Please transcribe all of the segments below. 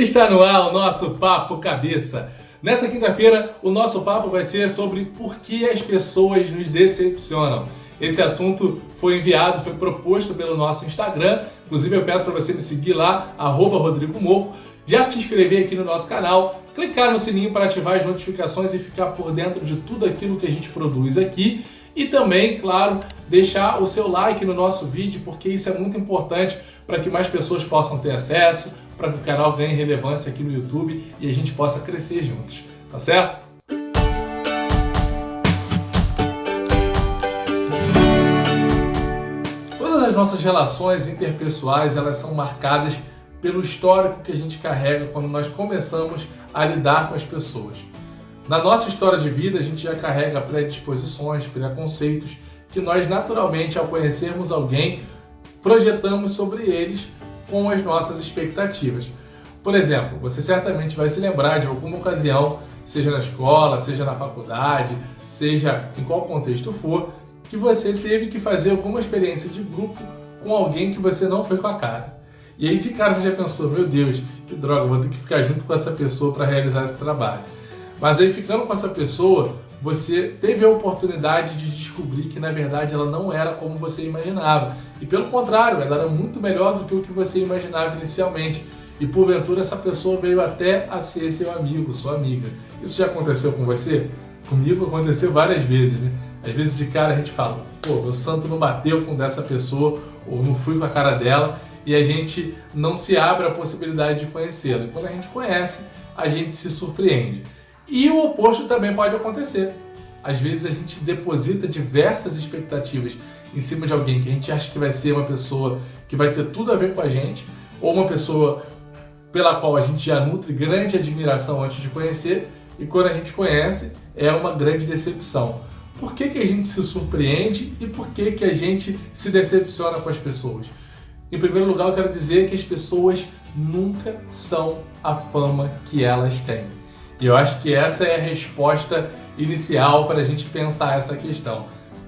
Está no ar o nosso Papo Cabeça. Nessa quinta-feira, o nosso papo vai ser sobre por que as pessoas nos decepcionam. Esse assunto foi proposto pelo nosso Instagram. Inclusive, eu peço para você me seguir lá, @RodrigoMoco, já se inscrever aqui no nosso canal, clicar no sininho para ativar as notificações e ficar por dentro de tudo aquilo que a gente produz aqui. E também, claro, deixar o seu like no nosso vídeo, porque isso é muito importante para que mais pessoas possam ter acesso, para que o canal ganhe relevância aqui no YouTube e a gente possa crescer juntos, tá certo? Todas as nossas relações interpessoais, elas são marcadas pelo histórico que a gente carrega quando nós começamos a lidar com as pessoas. Na nossa história de vida, a gente já carrega predisposições, preconceitos, que nós naturalmente, ao conhecermos alguém, projetamos sobre eles com as nossas expectativas. Por exemplo, você certamente vai se lembrar de alguma ocasião, seja na escola, seja na faculdade, seja em qual contexto for, que você teve que fazer alguma experiência de grupo com alguém que você não foi com a cara. E aí de cara você já pensou, meu Deus, que droga, vou ter que ficar junto com essa pessoa para realizar esse trabalho. Mas aí ficando com essa pessoa, você teve a oportunidade de descobrir que na verdade ela não era como você imaginava. E pelo contrário, ela era muito melhor do que o que você imaginava inicialmente. E porventura essa pessoa veio até a ser seu amigo, sua amiga. Isso já aconteceu com você? Comigo aconteceu várias vezes, né? Às vezes de cara a gente fala, pô, meu santo não bateu com dessa pessoa, ou não fui com a cara dela, e a gente não se abre a possibilidade de conhecê-la. E quando a gente conhece, a gente se surpreende. E o oposto também pode acontecer. Às vezes a gente deposita diversas expectativas em cima de alguém que a gente acha que vai ser uma pessoa que vai ter tudo a ver com a gente, ou uma pessoa pela qual a gente já nutre grande admiração antes de conhecer, e quando a gente conhece, é uma grande decepção. Por que a gente se surpreende e por que a gente se decepciona com as pessoas? Em primeiro lugar, eu quero dizer que as pessoas nunca são a fama que elas têm. E eu acho que essa é a resposta inicial para a gente pensar essa questão.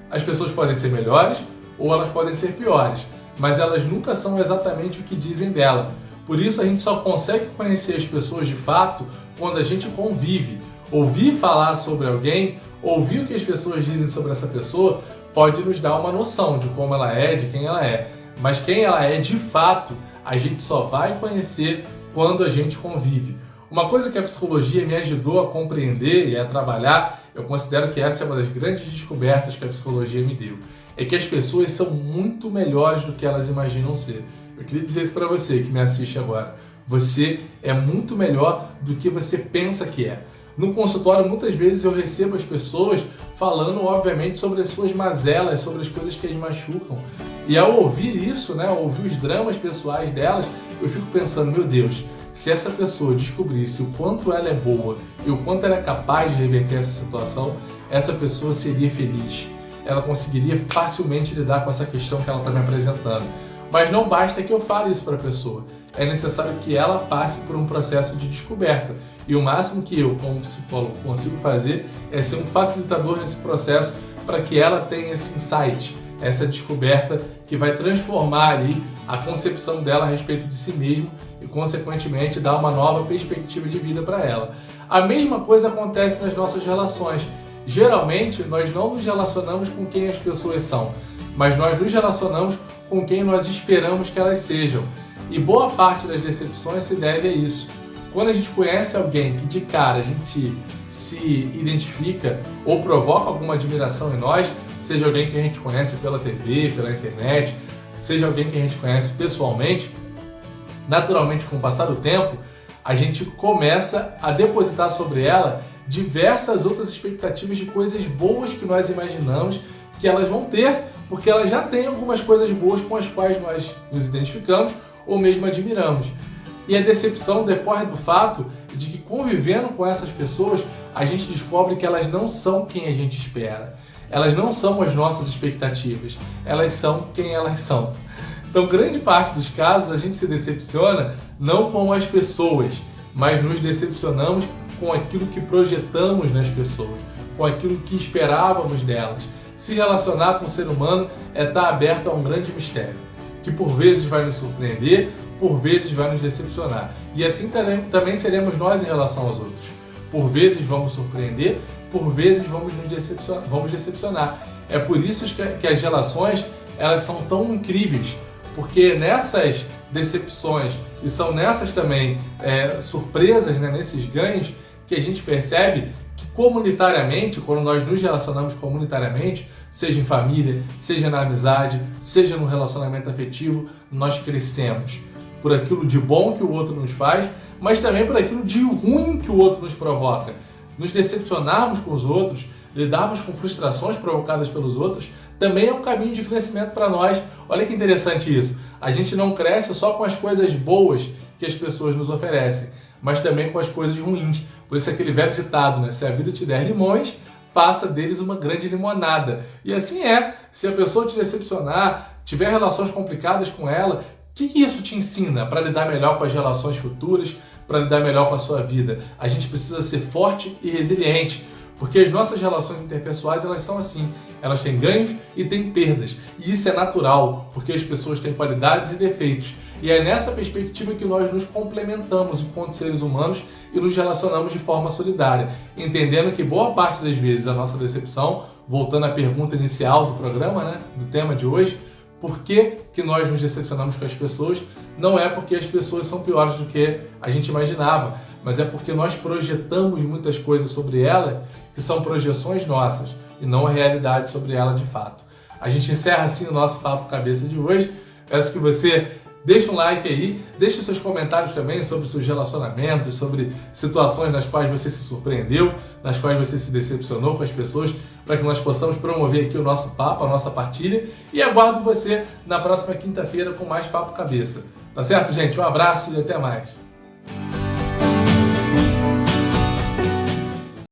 As pessoas podem ser melhores ou elas podem ser piores, mas elas nunca são exatamente o que dizem dela. Por isso a gente só consegue conhecer as pessoas de fato quando a gente convive. Ouvir falar sobre alguém, ouvir o que as pessoas dizem sobre essa pessoa, pode nos dar uma noção de como ela é, de quem ela é. Mas quem ela é de fato, a gente só vai conhecer quando a gente convive. Uma coisa que a psicologia me ajudou a compreender e a trabalhar, eu considero que essa é uma das grandes descobertas que a psicologia me deu, é que as pessoas são muito melhores do que elas imaginam ser. Eu queria dizer isso para você que me assiste agora. Você é muito melhor do que você pensa que é. No consultório, muitas vezes eu recebo as pessoas falando, obviamente, sobre as suas mazelas, sobre as coisas que as machucam. E ao ouvir isso, ao ouvir os dramas pessoais delas, eu fico pensando, meu Deus, se essa pessoa descobrisse o quanto ela é boa e o quanto ela é capaz de reverter essa situação, essa pessoa seria feliz. Ela conseguiria facilmente lidar com essa questão que ela está me apresentando. Mas não basta que eu fale isso para a pessoa. É necessário que ela passe por um processo de descoberta. E o máximo que eu, como psicólogo, consigo fazer é ser um facilitador nesse processo para que ela tenha esse insight, essa descoberta que vai transformar ali a concepção dela a respeito de si mesmo e, consequentemente, dar uma nova perspectiva de vida para ela. A mesma coisa acontece nas nossas relações. Geralmente, nós não nos relacionamos com quem as pessoas são, mas nós nos relacionamos com quem nós esperamos que elas sejam. E boa parte das decepções se deve a isso. Quando a gente conhece alguém que de cara a gente se identifica ou provoca alguma admiração em nós, seja alguém que a gente conhece pela TV, pela internet, seja alguém que a gente conhece pessoalmente, naturalmente com o passar do tempo, a gente começa a depositar sobre ela diversas outras expectativas de coisas boas que nós imaginamos que elas vão ter, porque elas já têm algumas coisas boas com as quais nós nos identificamos ou mesmo admiramos. E a decepção decorre do fato de que, convivendo com essas pessoas, a gente descobre que elas não são quem a gente espera. Elas não são as nossas expectativas. Elas são quem elas são. Então, grande parte dos casos, a gente se decepciona não com as pessoas, mas nos decepcionamos com aquilo que projetamos nas pessoas, com aquilo que esperávamos delas. Se relacionar com o ser humano é estar aberto a um grande mistério, que por vezes vai nos surpreender, por vezes vai nos decepcionar. E assim também seremos nós em relação aos outros. Por vezes vamos surpreender, por vezes vamos decepcionar. É por isso que as relações elas são tão incríveis, porque nessas decepções e são nessas também surpresas, né, nesses ganhos, que a gente percebe que comunitariamente, quando nós nos relacionamos comunitariamente, seja em família, seja na amizade, seja no relacionamento afetivo, nós crescemos por aquilo de bom que o outro nos faz, mas também por aquilo de ruim que o outro nos provoca. Nos decepcionarmos com os outros, lidarmos com frustrações provocadas pelos outros, também é um caminho de crescimento para nós. Olha que interessante isso. A gente não cresce só com as coisas boas que as pessoas nos oferecem, mas também com as coisas ruins. Por isso aquele velho ditado, né? Se a vida te der limões, faça deles uma grande limonada. E assim é. Se a pessoa te decepcionar, tiver relações complicadas com ela, o que isso te ensina para lidar melhor com as relações futuras, para lidar melhor com a sua vida? A gente precisa ser forte e resiliente, porque as nossas relações interpessoais elas são assim, elas têm ganhos e têm perdas. E isso é natural, porque as pessoas têm qualidades e defeitos. E é nessa perspectiva que nós nos complementamos enquanto seres humanos e nos relacionamos de forma solidária, entendendo que boa parte das vezes a nossa decepção, voltando à pergunta inicial do programa, né, do tema de hoje, por que nós nos decepcionamos com as pessoas? Não é porque as pessoas são piores do que a gente imaginava, mas é porque nós projetamos muitas coisas sobre ela que são projeções nossas e não a realidade sobre ela de fato. A gente encerra assim o nosso Papo Cabeça de hoje. Peço que você deixe um like aí, deixe seus comentários também sobre seus relacionamentos, sobre situações nas quais você se surpreendeu, nas quais você se decepcionou com as pessoas, para que nós possamos promover aqui o nosso papo, a nossa partilha, e aguardo você na próxima quinta-feira com mais Papo Cabeça. Tá certo, gente? Um abraço e até mais!